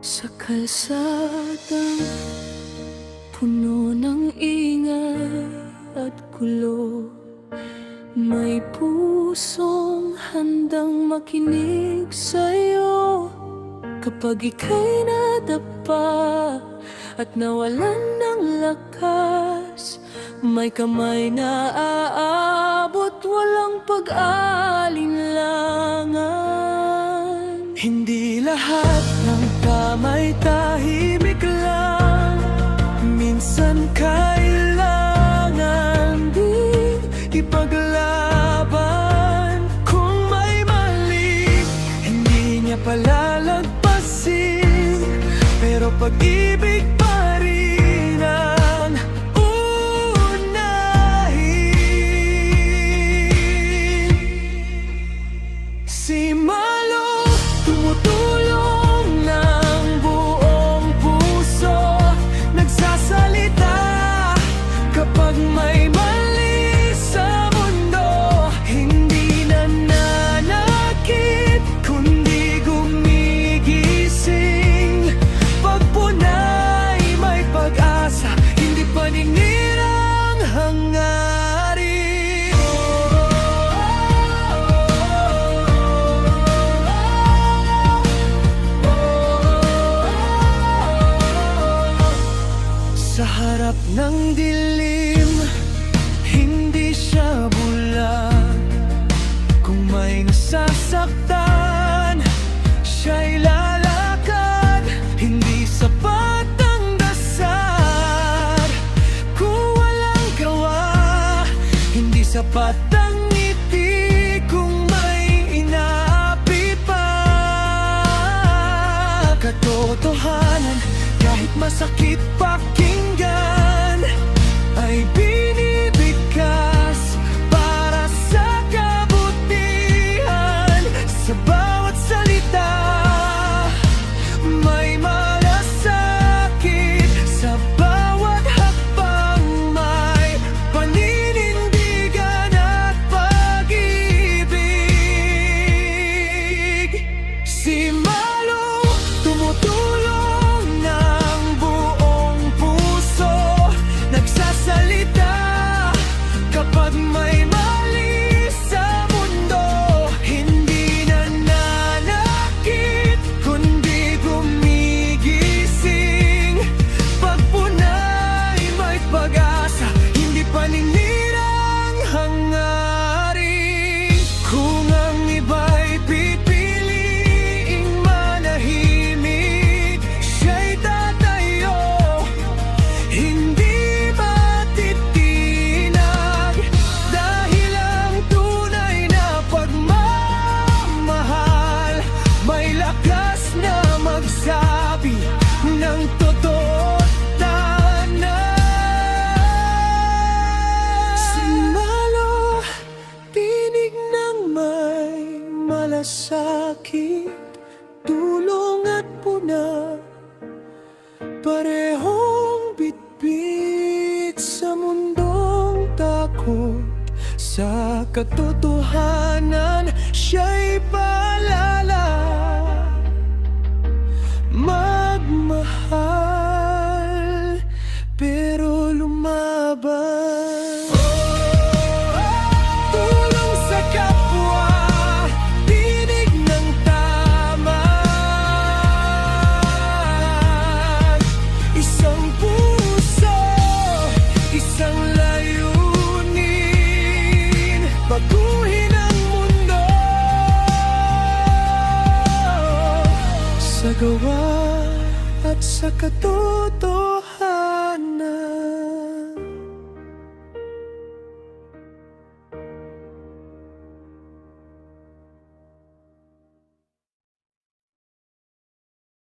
Sa kalsadang puno ng ingay at gulo, may pusong handang makinig sa'yo. Kapag ika'y nadapa at nawalan ng lakas, may kamay na aabot, walang pag-alinlangan. Hindi lahat ng kamay tahimik lang, minsan kailangan din ipaglaban. Kung may mali, hindi niya palalagpasin, pero pag-ibig pa rin ang unahin. Si Malo, tumutulong ng buong puso, nagsasalita kapag may mali sa mundo. Hindi nananakit, kundi gumigising. Pagpunay may pag-asa, hindi paninirang hangarin. Sa harap ng dilim, hindi siya bulag. Kung may nasasaktan, siya'y lalakad. Hindi sapat ang dasal kung walang gawa, hindi sapat ang ngiti kung may inaapi pa. Katotohanan, kahit masakit pakinggan, ay binibigkas para sa kabutihan. Sa bawat salita may malasakit, sa bawat hakbang may paninindigan at pag-ibig. Si Malo, tumutulong ng buong puso, nagsasalita kapag may mali sa mundo. Hindi nananakit, kundi gumigising. Pagpunay may pag-asa, hindi paninirang hangarin. Kung ang iba'y pipiliing manahimik, siya'y tatayo, hindi matitinag. Dahil ang tunay na pagmamahal may lakas na magsabi ng totoo tanan. Si Malo, tinig ng may malasakit, tulong at puna, parehong bitbit sa mundong takot. Sa katotohanan, siya'y paalala, magmahal pero lumaban. Tulong sa kapwa, tinig ng tama, isang puso, isang layunin, baguhin ang mundo. Sa gawa at sa katotohanan,